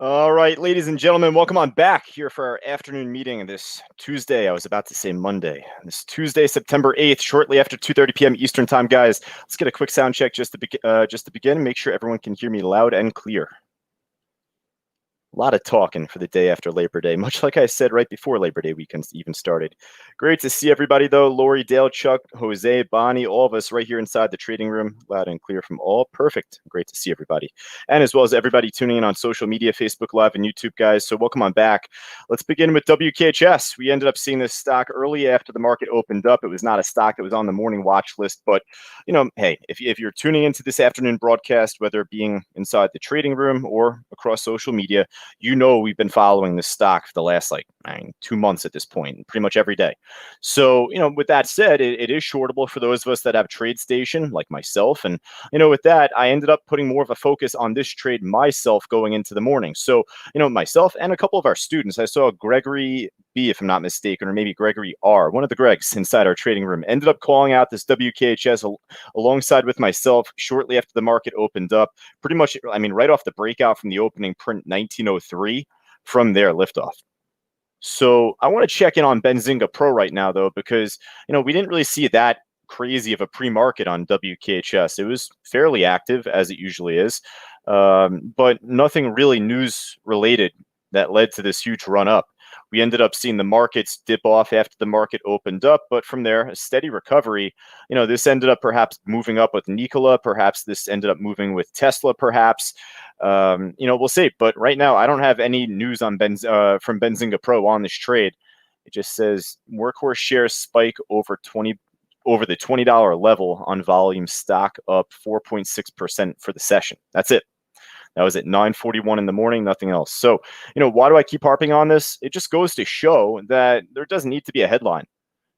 All right, ladies and gentlemen, welcome on back here for our afternoon meeting this Tuesday. I was about to say Monday. This Tuesday, September 8th, shortly after 2:30 p.m. Eastern time, guys. Let's get a quick sound check just to begin. Make sure everyone can hear me loud and clear. A lot of talking for the day after Labor Day, much like I said right before Labor Day weekend even started. Great to see everybody, though. Lori, Dale, Chuck, Jose, Bonnie, all of us right here inside the trading room, loud and clear from all. Perfect. Great to see everybody. And as well as everybody tuning in on social media, Facebook Live and YouTube, guys. So welcome on back. Let's begin with WKHS. We ended up seeing this stock early after the market opened up. It was not a stock that was on the morning watch list, but, hey, if you're tuning into this afternoon broadcast, whether it being inside the trading room or across social media, we've been following this stock for the last 2 months at this point, pretty much every day. So, with that said, it is shortable for those of us that have TradeStation, like myself. And, with that, I ended up putting more of a focus on this trade myself going into the morning. So, myself and a couple of our students, I saw Gregory B, if I'm not mistaken, or maybe Gregory R, one of the Gregs inside our trading room, ended up calling out this WKHS alongside with myself shortly after the market opened up. Pretty much, right off the breakout from the opening print 1903, from their liftoff. So I want to check in on Benzinga Pro right now, though, because, we didn't really see that crazy of a pre-market on WKHS. It was fairly active, as it usually is, but nothing really news related that led to this huge run up. We ended up seeing the markets dip off after the market opened up, but from there, a steady recovery. This ended up perhaps moving up with Nikola. Perhaps this ended up moving with Tesla, perhaps. We'll see. But right now, I don't have any news on from Benzinga Pro on this trade. It just says Workhorse shares spike over the $20 level on volume, stock up 4.6% for the session. That's it. That was at 9:41 in the morning, nothing else. So, why do I keep harping on this? It just goes to show that there doesn't need to be a headline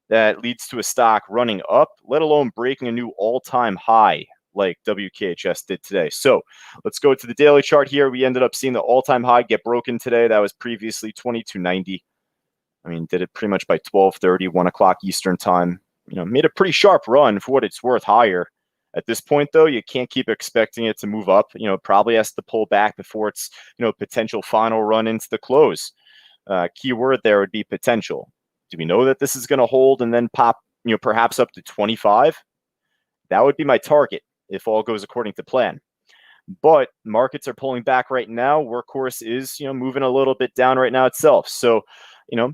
that leads to a stock running up, let alone breaking a new all-time high like WKHS did today. So let's go to the daily chart here. We ended up seeing the all-time high get broken today. That was previously 2290. Did it pretty much by 12:30, 1 o'clock Eastern time. Made a pretty sharp run for what it's worth higher. At this point, though, you can't keep expecting it to move up. Probably has to pull back before its, potential final run into the close. Key word there would be potential. Do we know that this is going to hold and then pop, perhaps up to 25? That would be my target if all goes according to plan. But markets are pulling back right now. Workhorse is, moving a little bit down right now itself. So,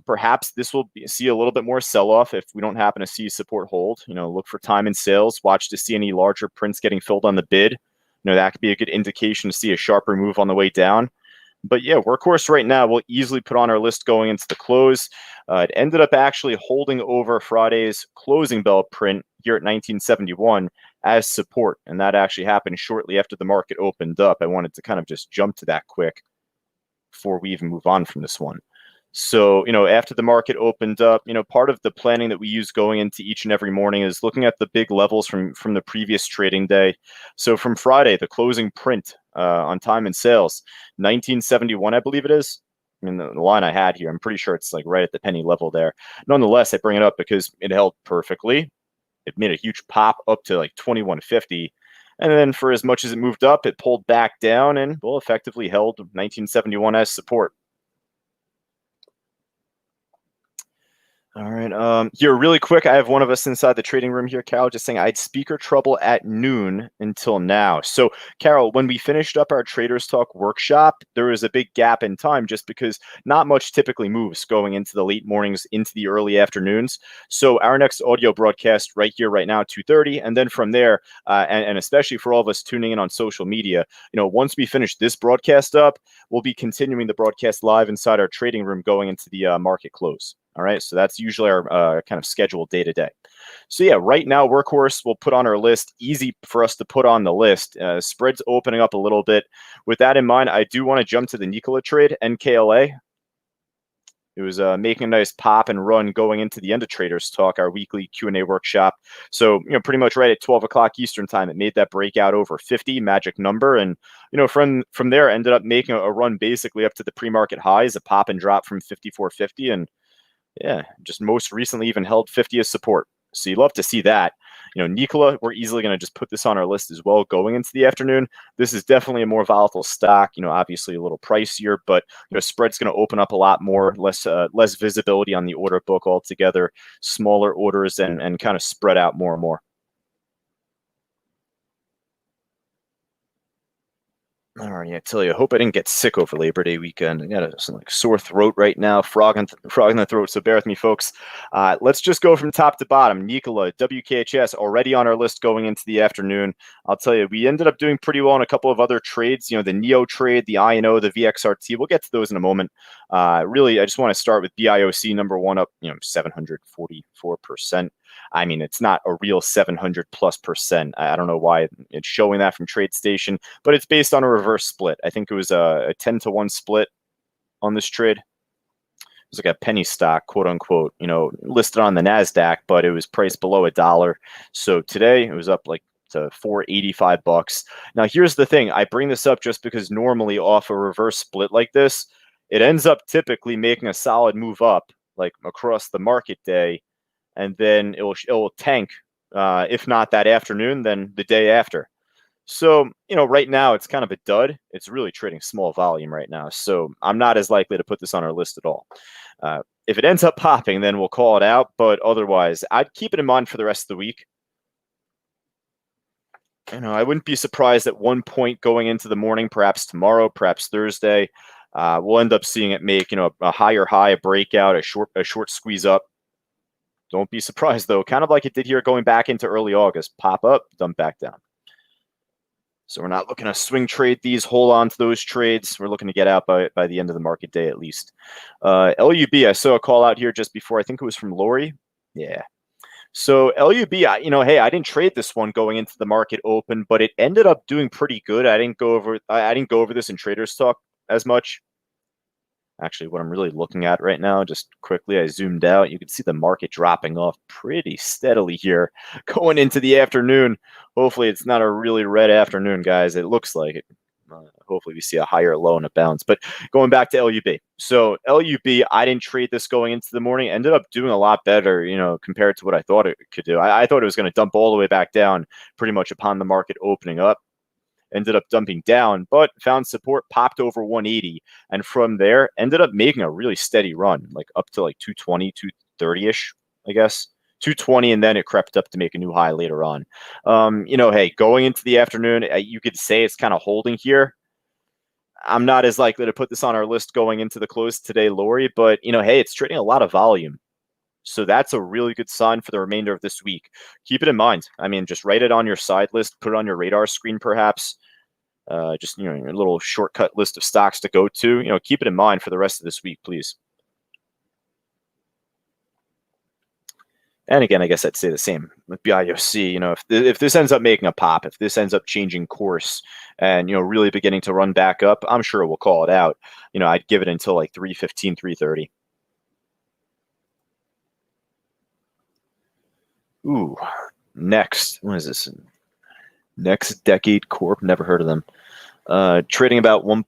perhaps this will see a little bit more sell-off if we don't happen to see support hold. Look for time in sales. Watch to see any larger prints getting filled on the bid. That could be a good indication to see a sharper move on the way down. But yeah, Workhorse right now we'll easily put on our list going into the close. It ended up actually holding over Friday's closing bell print here at 1971 as support. And that actually happened shortly after the market opened up. I wanted to kind of just jump to that quick before we even move on from this one. So, after the market opened up, part of the planning that we use going into each and every morning is looking at the big levels from the previous trading day. So from Friday, the closing print on time and sales, 1971, I believe it is. The line I had here, I'm pretty sure it's right at the penny level there. Nonetheless, I bring it up because it held perfectly. It made a huge pop up to 2150. And then for as much as it moved up, it pulled back down and, effectively held 1971 as support. All right. Here, really quick, I have one of us inside the trading room here, Carol, just saying I had speaker trouble at noon until now. So, Carol, when we finished up our Traders Talk workshop, there was a big gap in time just because not much typically moves going into the late mornings, into the early afternoons. So our next audio broadcast right here, right now, 2:30. And then from there, and especially for all of us tuning in on social media, once we finish this broadcast up, we'll be continuing the broadcast live inside our trading room going into the market close. All right, so that's usually our kind of scheduled day to day. So yeah, right now Workhorse we'll put on our list. Easy for us to put on the list. Spreads opening up a little bit. With that in mind, I do want to jump to the Nikola trade, NKLA. It was making a nice pop and run going into the end of Traders Talk, our weekly Q&A workshop. So, pretty much right at 12 o'clock Eastern time, it made that breakout over 50, magic number. And, from there, ended up making a run basically up to the pre-market highs, a pop and drop from 54.50. And yeah, just most recently even held 50 as support. So you love to see that. Nikola, we're easily going to just put this on our list as well going into the afternoon. This is definitely a more volatile stock, obviously a little pricier, but spread's going to open up a lot more, less visibility on the order book altogether, smaller orders, and kind of spread out more and more. All right, I tell you, I hope I didn't get sick over Labor Day weekend. I got a sore throat right now, frog in the throat, so bear with me, folks. Let's just go from top to bottom. Nikola, WKHS, already on our list going into the afternoon. I'll tell you, we ended up doing pretty well in a couple of other trades, the NEO trade, the INO, the VXRT. We'll get to those in a moment. Really, I just want to start with BIOC, number one, up 744%. I mean, it's not a real 700+%. I don't know why it's showing that from TradeStation, but it's based on a reverse split. I think it was a 10-to-1 split on this trade. It was like a penny stock, quote unquote, listed on the NASDAQ, but it was priced below $1. So today it was up like to $485. Now, here's the thing. I bring this up just because normally off a reverse split like this, it ends up typically making a solid move up, like across the market day. And then it will tank, if not that afternoon, then the day after. So, right now it's kind of a dud. It's really trading small volume right now. So I'm not as likely to put this on our list at all. If it ends up popping, then we'll call it out. But otherwise, I'd keep it in mind for the rest of the week. I wouldn't be surprised at one point going into the morning, perhaps tomorrow, perhaps Thursday. We'll end up seeing it make, a higher high, a breakout, a short squeeze up. Don't be surprised, though. Kind of like it did here going back into early August. Pop up, dump back down. So we're not looking to swing trade these, hold on to those trades. We're looking to get out by the end of the market day at least. LUB, I saw a call out here just before. I think it was from Lori. Yeah. So LUB, hey, I didn't trade this one going into the market open, but it ended up doing pretty good. I didn't go over this in Traders Talk as much. Actually, what I'm really looking at right now, just quickly, I zoomed out. You can see the market dropping off pretty steadily here going into the afternoon. Hopefully, it's not a really red afternoon, guys. It looks like it. Hopefully, we see a higher low and a bounce. But going back to LUB. So LUB, I didn't trade this going into the morning. Ended up doing a lot better, compared to what I thought it could do. I thought it was going to dump all the way back down pretty much upon the market opening up. Ended up dumping down, but found support, popped over 180, and from there ended up making a really steady run, like up to like 220, 230-ish, I guess. 220, and then it crept up to make a new high later on. Hey, going into the afternoon, you could say it's kind of holding here. I'm not as likely to put this on our list going into the close today, Lori, but, hey, it's trading a lot of volume. So that's a really good sign for the remainder of this week. Keep it in mind. I mean, just write it on your side list, put it on your radar screen, perhaps. Just, your little shortcut list of stocks to go to. Keep it in mind for the rest of this week, please. And again, I guess I'd say the same with BIOC. If this ends up making a pop, if this ends up changing course and, really beginning to run back up, I'm sure we'll call it out. I'd give it until like 3:15, 3:30. Ooh, next. What is this? Next Decade Corp. Never heard of them. Trading about no,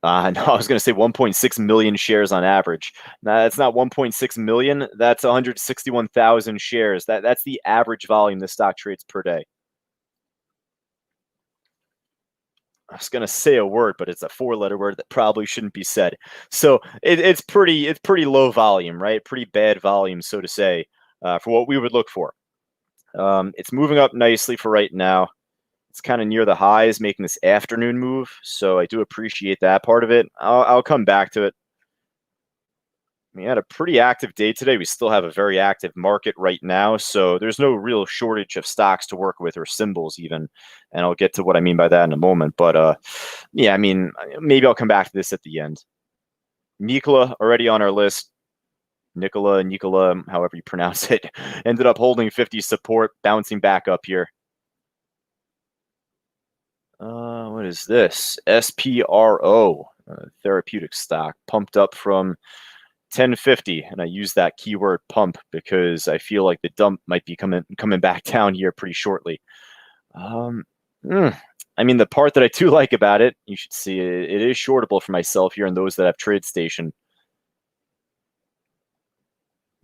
I was going to say 1.6 million shares on average. That's not 1.6 million. That's 161,000 shares. That's the average volume the stock trades per day. I was going to say a word, but it's a 4-letter word that probably shouldn't be said. So it's pretty low volume, right? Pretty bad volume, so to say, for what we would look for. It's moving up nicely for right now. It's kind of near the highs, making this afternoon move. So I do appreciate that part of it. I'll come back to it. We had a pretty active day today. We still have a very active market right now. So there's no real shortage of stocks to work with or symbols even. And I'll get to what I mean by that in a moment. But yeah, I mean, maybe I'll come back to this at the end. Nikola already on our list. Nikola, however you pronounce it, ended up holding 50 support, bouncing back up here. What is this? SPRO, therapeutic stock, pumped up from 1050, and I use that keyword pump because I feel like the dump might be coming back down here pretty shortly. I mean, the part that I do like about it, you should see it is shortable for myself here and those that have TradeStation.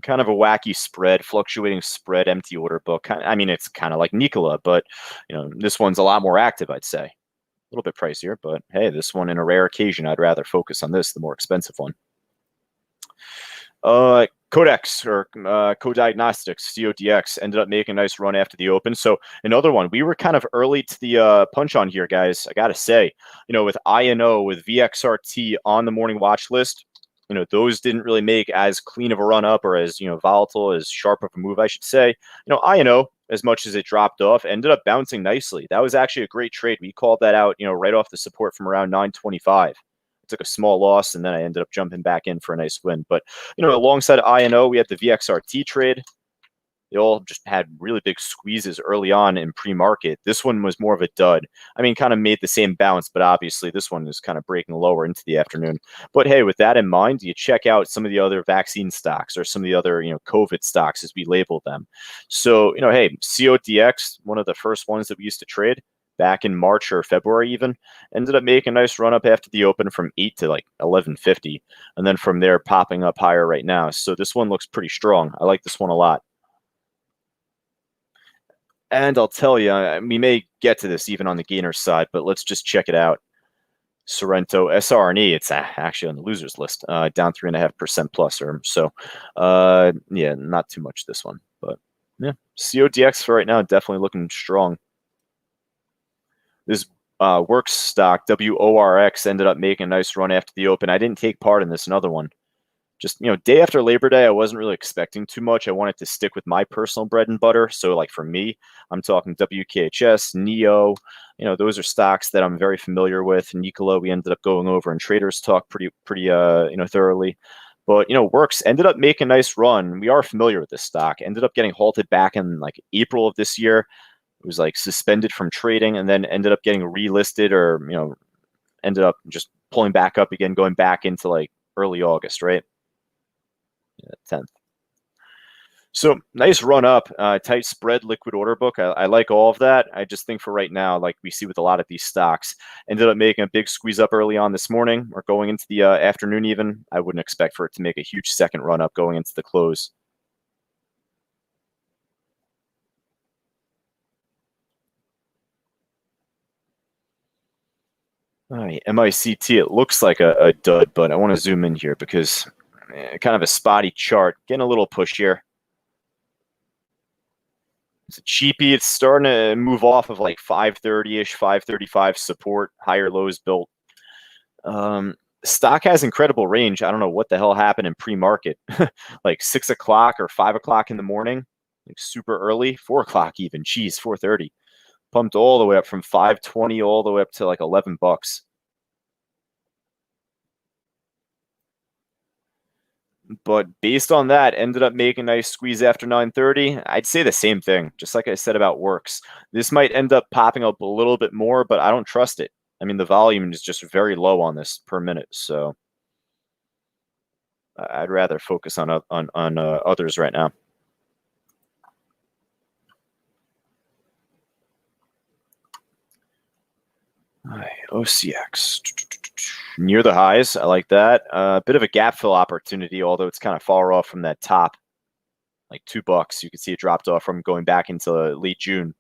kind of a wacky spread, fluctuating spread, empty order book. I mean, it's kind of like Nikola, but this one's a lot more active, I'd say. A little bit pricier, but hey, this one in a rare occasion, I'd rather focus on this, the more expensive one. Codex or Co-Diagnostics, CODX, ended up making a nice run after the open. So another one, we were kind of early to the punch on here, guys. I got to say, with INO, with VXRT on the morning watch list, those didn't really make as clean of a run up or as, volatile, as sharp of a move, I should say. INO, as much as it dropped off, ended up bouncing nicely. That was actually a great trade. We called that out, right off the support from around 925. Took a small loss, and then I ended up jumping back in for a nice win. But, alongside INO, we had the VXRT trade. They all just had really big squeezes early on in pre-market. This one was more of a dud. I mean, kind of made the same bounce, but obviously this one is kind of breaking lower into the afternoon. But hey, with that in mind, you check out some of the other vaccine stocks or some of the other, COVID stocks as we label them. So, hey, CODX, one of the first ones that we used to trade back in March or February even, ended up making a nice run up after the open from 8 to like 1150. And then from there, popping up higher right now. So this one looks pretty strong. I like this one a lot. And I'll tell you, we may get to this even on the gainer side, but let's just check it out. Sorrento SRNE, it's actually on the losers list, down 3.5% plus. So, yeah, not too much this one, but yeah, CODX for right now definitely looking strong. This Works stock, WORX, ended up making a nice run after the open. I didn't take part in this, another one. Just, day after Labor Day, I wasn't really expecting too much. I wanted to stick with my personal bread and butter. So like for me, I'm talking WKHS, NEO, those are stocks that I'm very familiar with. Nikola, we ended up going over in Traders Talk pretty thoroughly. But, Works ended up making a nice run. We are familiar with this stock. Ended up getting halted back in like April of this year. It was like suspended from trading and then ended up getting relisted or, ended up just pulling back up again, going back into like early August, right? 10th. So nice run up, tight spread, liquid order book. I like all of that. I just think for right now, like we see with a lot of these stocks, ended up making a big squeeze up early on this morning or going into the afternoon even. I wouldn't expect for it to make a huge second run up going into the close. All right, MICT, it looks like a dud, but I want to zoom in here because kind of a spotty chart, getting a little push here. It's a cheapie. It's starting to move off of like 530-ish, 535 support, higher lows built. Stock has incredible range. I don't know what the hell happened in pre-market, like 6 o'clock or 5 o'clock in the morning, like super early, 4 o'clock even. Geez, 4:30. Pumped all the way up from 520 all the way up to like $11. But based on that, ended up making a nice squeeze after 930. I'd say the same thing, just like I said about Works. This might end up popping up a little bit more, but I don't trust it. I mean, the volume is just very low on this per minute, so I'd rather focus on others right now. All right, OCX. Near the highs, I like that. A bit of a gap fill opportunity, although it's kind of far off from that top, like $2. You can see it dropped off from going back into late June.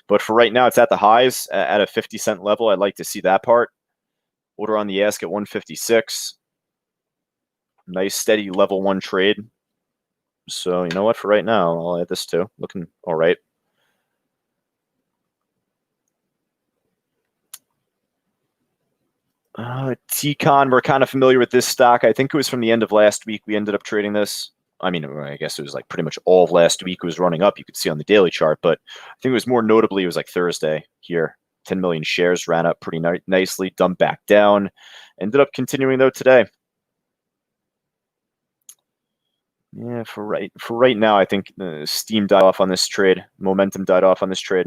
But for right now, it's at the highs at a 50-cent level. I'd like to see that part. Order on the ask at 156. Nice, steady level 1 trade. So you know what? For right now, I'll add this too. Looking all right. T-Con, we're kind of familiar with this stock. I think it was from the end of last week we ended up trading this. I mean, I guess it was like pretty much all of last week it was running up. You could see on the daily chart, but I think it was more notably, it was like Thursday here. 10 million shares ran up pretty nicely, dumped back down. Ended up continuing though today. Yeah, for right now, I think the steam died off on this trade. Momentum died off on this trade.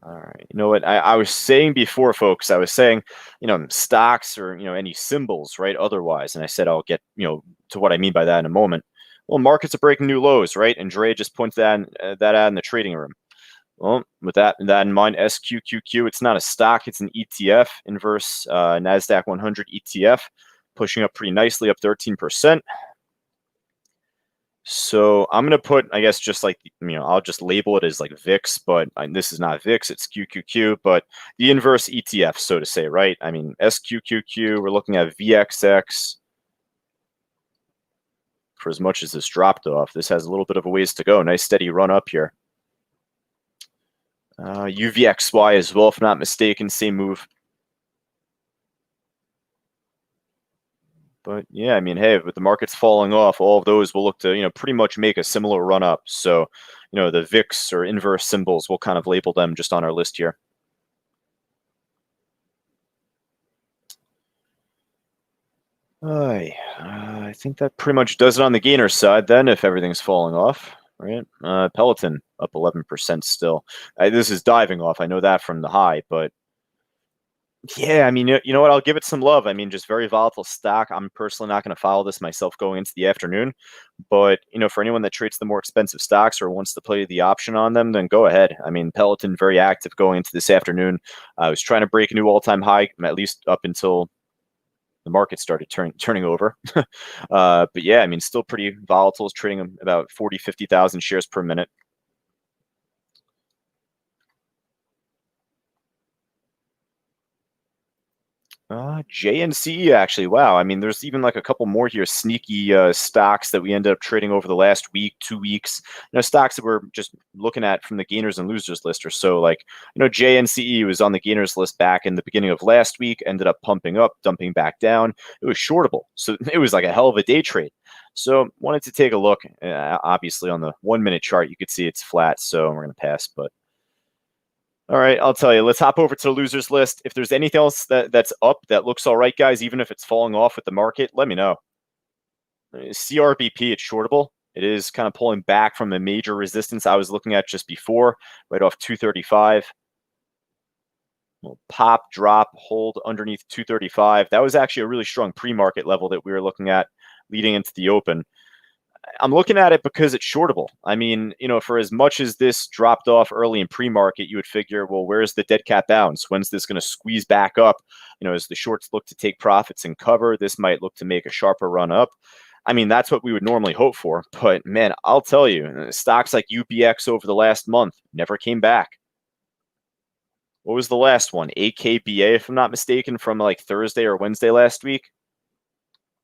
All right. You know what I was saying before, folks? I was saying, stocks or, any symbols, right? Otherwise. And I said, I'll get, to what I mean by that in a moment. Well, markets are breaking new lows, right? And Dre just pointed that out in the trading room. Well, with that in mind, SQQQ, it's not a stock, it's an ETF, inverse NASDAQ 100 ETF. pushing up pretty nicely, up 13%. So I'm going to put, I guess, just like, I'll just label it as like VIX, but this is not VIX, it's QQQ, but the inverse ETF, so to say, right? I mean, SQQQ, we're looking at VXX. For as much as this dropped off, this has a little bit of a ways to go. Nice steady run up here. UVXY as well, if not mistaken, same move. But yeah, I mean, hey, with the markets falling off, all of those will look to, pretty much make a similar run up. So, the VIX or inverse symbols, we'll kind of label them just on our list here. I think that pretty much does it on the gainer side then, if everything's falling off, right? Peloton up 11% still. This is diving off. I know that from the high, but yeah, I mean, you know what? I'll give it some love. I mean, just very volatile stock. I'm personally not going to follow this myself going into the afternoon. But, for anyone that trades the more expensive stocks or wants to play the option on them, then go ahead. I mean, Peloton, very active going into this afternoon. I was trying to break a new all-time high, at least up until the market started turning over. But yeah, I mean, still pretty volatile. It's trading about 40, 50,000 shares per minute. JNCE, actually, wow. I mean, there's even like a couple more here, sneaky stocks that we ended up trading over the last week, 2 weeks. Stocks that we're just looking at from the gainers and losers list or so. Like, JNCE was on the gainers list back in the beginning of last week, ended up pumping up, dumping back down. It was shortable. So it was like a hell of a day trade. So wanted to take a look. Obviously, on the 1-minute chart, you could see it's flat. So we're going to pass, but. All right, I'll tell you. Let's hop over to the losers list. If there's anything else that's up that looks all right, guys, even if it's falling off with the market, let me know. CRBP, it's shortable. It is kind of pulling back from the major resistance I was looking at just before, right off 235. We'll pop, drop, hold underneath 235. That was actually a really strong pre-market level that we were looking at leading into the open. I'm looking at it because it's shortable. I mean, for as much as this dropped off early in pre-market, you would figure, well, where's the dead cat bounce? When's this going to squeeze back up? As the shorts look to take profits and cover, this might look to make a sharper run up. I mean, that's what we would normally hope for. But man, I'll tell you, stocks like UBX over the last month never came back. What was the last one? AKBA, if I'm not mistaken, from like Thursday or Wednesday last week.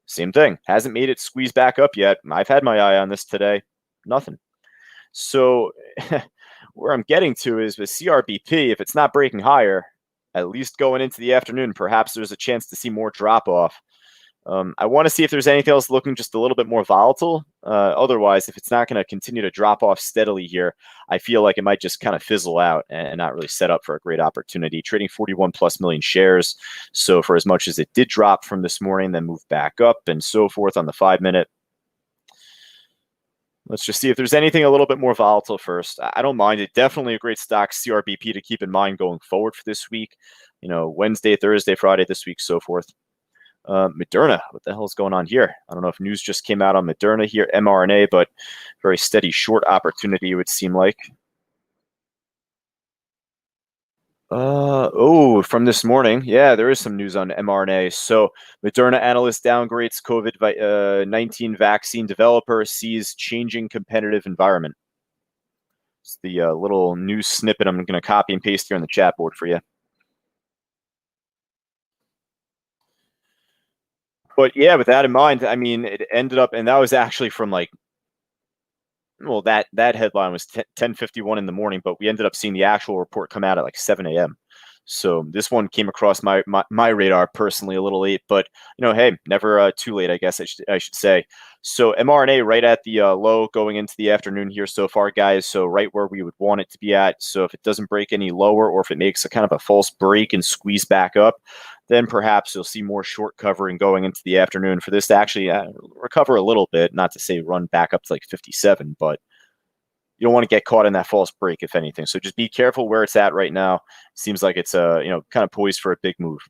Same thing. Hasn't made it squeeze back up yet. I've had my eye on this today. Nothing. So where I'm getting to is with CRBP, if it's not breaking higher, at least going into the afternoon, perhaps there's a chance to see more drop off. I want to see if there's anything else looking just a little bit more volatile. Otherwise, if it's not going to continue to drop off steadily here, I feel like it might just kind of fizzle out and not really set up for a great opportunity. Trading 41+ million shares. So for as much as it did drop from this morning, then move back up and so forth on the 5-minute. Let's just see if there's anything a little bit more volatile first. I don't mind it. Definitely a great stock, CRBP, to keep in mind going forward for this week. Wednesday, Thursday, Friday, this week, so forth. Moderna, what the hell is going on here? I don't know if news just came out on Moderna here, mRNA, but very steady short opportunity, it would seem like. From this morning. Yeah, there is some news on mRNA. So Moderna analyst downgrades COVID-19 vaccine developer, sees changing competitive environment. It's the little news snippet I'm going to copy and paste here on the chat board for you. But yeah, with that in mind, I mean, it ended up, and that was actually from that headline was 10:51 in the morning, but we ended up seeing the actual report come out at like 7 a.m. So this one came across my radar personally a little late, but hey, never too late, I guess I should say. So mRNA right at the low going into the afternoon here so far, guys. So right where we would want it to be at. So if it doesn't break any lower, or if it makes a kind of a false break and squeeze back up, then perhaps you'll see more short covering going into the afternoon for this to actually recover a little bit. Not to say run back up to like 57, but you don't want to get caught in that false break, if anything. So just be careful where it's at right now. Seems like it's kind of poised for a big move.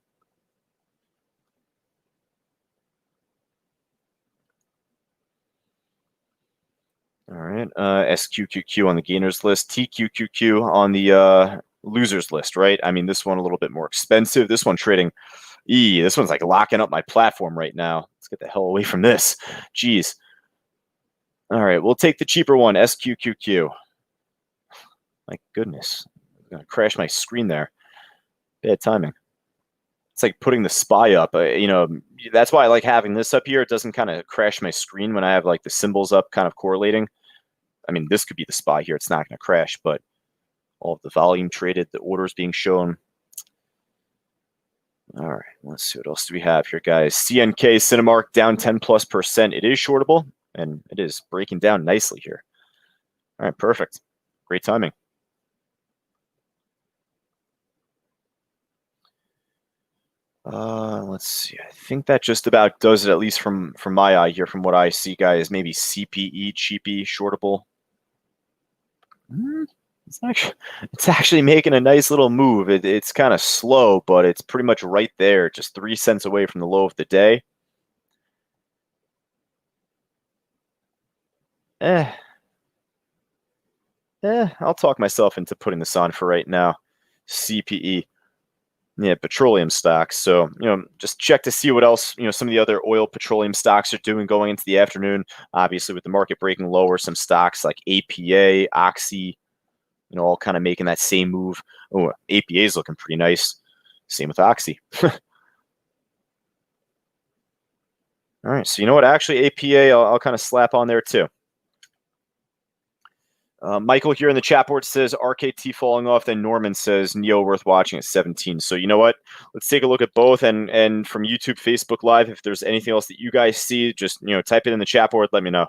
All right, SQQQ on the gainers list, TQQQ on the losers list, right? I mean, this one a little bit more expensive. This one trading This one's like locking up my platform right now. Let's get the hell away from this. Jeez. All right, we'll take the cheaper one, SQQQ. My goodness. I'm going to crash my screen there. Bad timing. It's like putting the SPY up. That's why I like having this up here. It doesn't kind of crash my screen when I have like the symbols up kind of correlating. I mean, this could be the SPY here. It's not going to crash, but all of the volume traded, the orders being shown. All right, let's see what else do we have here, guys. CNK Cinemark down 10+%. It is shortable, and it is breaking down nicely here. All right, perfect. Great timing. Let's see. I think that just about does it, at least from my eye here, from what I see, guys. Maybe CPE, cheapy, shortable. It's actually making a nice little move. It's kind of slow, but it's pretty much right there, just 3 cents away from the low of the day. I'll talk myself into putting this on for right now. CPE. Yeah, petroleum stocks. So, just check to see what else, some of the other oil petroleum stocks are doing going into the afternoon. Obviously, with the market breaking lower, some stocks like APA, Oxy, all kind of making that same move. Oh, APA is looking pretty nice. Same with Oxy. All right, so you know what? Actually, APA, I'll kind of slap on there too. Michael here in the chat board says RKT falling off. Then Norman says Neo worth watching at 17. So you know what? Let's take a look at both. And from YouTube, Facebook Live, if there's anything else that you guys see, just type it in the chat board. Let me know.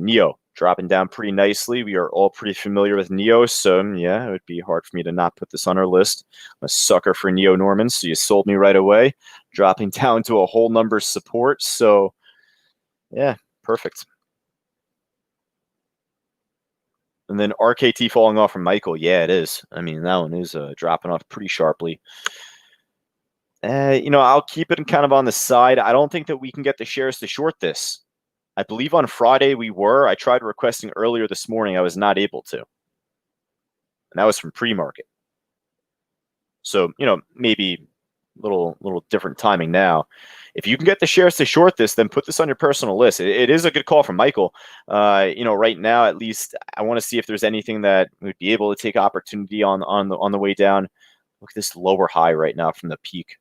Neo dropping down pretty nicely. We are all pretty familiar with Neo, so yeah, it would be hard for me to not put this on our list. I'm a sucker for Neo, Norman, so you sold me right away. Dropping down to a whole number support. So yeah, perfect. And then RKT falling off from Michael. Yeah, it is. I mean, that one is dropping off pretty sharply. I'll keep it kind of on the side. I don't think that we can get the shares to short this. I believe on Friday we were. I tried requesting earlier this morning. I was not able to. And that was from pre-market. So, maybe a little different timing now. If you can get the shares to short this, then put this on your personal list. It is a good call from Michael. Right now, at least, I want to see if there's anything that would be able to take opportunity on the way down. Look at this lower high right now from the peak.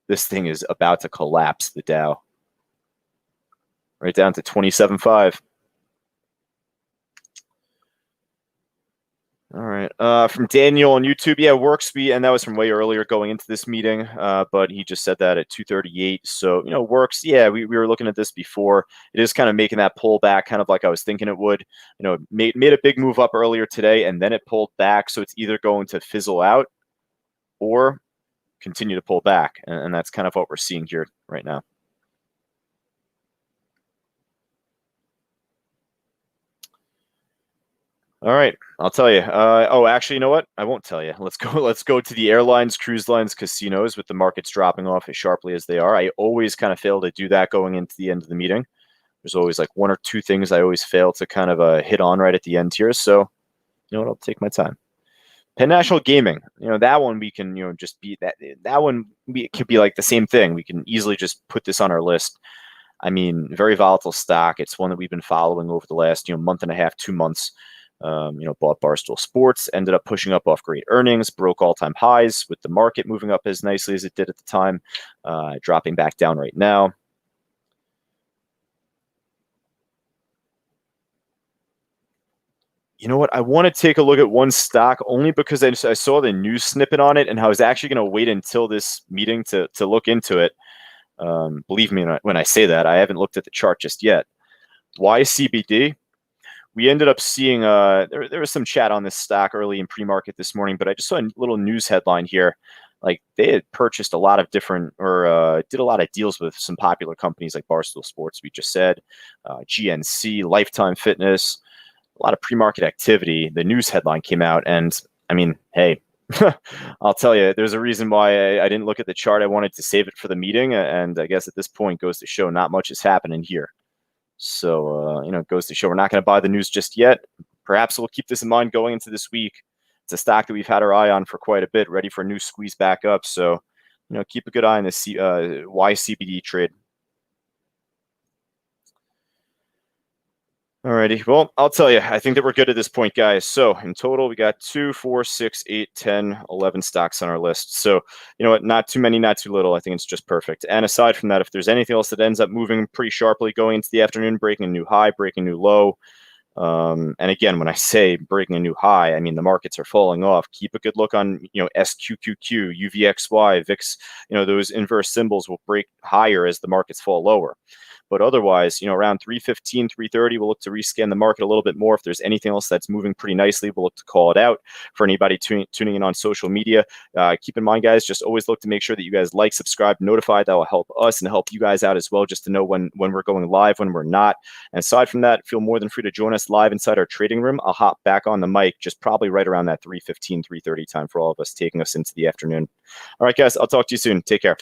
This thing is about to collapse, the Dow. Right down to 27.5. All right. From Daniel on YouTube, yeah, Works. And that was from way earlier going into this meeting, but he just said that at 2:38. So, Works, yeah, we were looking at this before. It is kind of making that pullback, kind of like I was thinking it would. Made a big move up earlier today, and then it pulled back. So it's either going to fizzle out or continue to pull back. And that's kind of what we're seeing here right now. All right, I'll tell you. Actually, you know what? I won't tell you. Let's go to the airlines, cruise lines, casinos with the markets dropping off as sharply as they are. I always kind of fail to do that going into the end of the meeting. There's always like one or two things I always fail to kind of hit on right at the end here. So, you know what? I'll take my time. Penn National Gaming. That one we can, just beat that. That one it could be like the same thing. We can easily just put this on our list. I mean, very volatile stock. It's one that we've been following over the last, month and a half, 2 months. Bought Barstool Sports, ended up pushing up off great earnings, broke all-time highs with the market moving up as nicely as it did at the time, dropping back down right now. You know what? I want to take a look at one stock only because I saw the news snippet on it, and I was actually going to wait until this meeting to look into it. Believe me when I say that. I haven't looked at the chart just yet. Why CBD? We ended up seeing there was some chat on this stock early in pre-market this morning, but I just saw a little news headline here. Like they had purchased a lot of different did a lot of deals with some popular companies like Barstool Sports, we just said, GNC, Lifetime Fitness, a lot of pre-market activity. The news headline came out, and I mean, hey, I'll tell you, there's a reason why I didn't look at the chart. I wanted to save it for the meeting, and I guess at this point goes to show not much is happening here. So, it goes to show we're not going to buy the news just yet. Perhaps we'll keep this in mind going into this week. It's a stock that we've had our eye on for quite a bit, ready for a new squeeze back up. So, keep a good eye on this YCBD trade. Alrighty, well, I'll tell you, I think that we're good at this point, guys. So in total, we got 2, 4, 6, 8, 10, 11 stocks on our list. So, you know what, not too many, not too little. I think it's just perfect. And aside from that, if there's anything else that ends up moving pretty sharply going into the afternoon, breaking a new high, breaking a new low, and again, when I say breaking a new high, I mean the markets are falling off. Keep a good look on, SQQQ, UVXY, VIX. Those inverse symbols will break higher as the markets fall lower. But otherwise, around 315, 330, we'll look to rescan the market a little bit more. If there's anything else that's moving pretty nicely, we'll look to call it out. For anybody tuning in on social media, keep in mind, guys, just always look to make sure that you guys like, subscribe, notify. That will help us and help you guys out as well, just to know when we're going live, when we're not. And aside from that, feel more than free to join us live inside our trading room. I'll hop back on the mic just probably right around that 3:15, 3:30 time for all of us, taking us into the afternoon. All right, guys, I'll talk to you soon. Take care.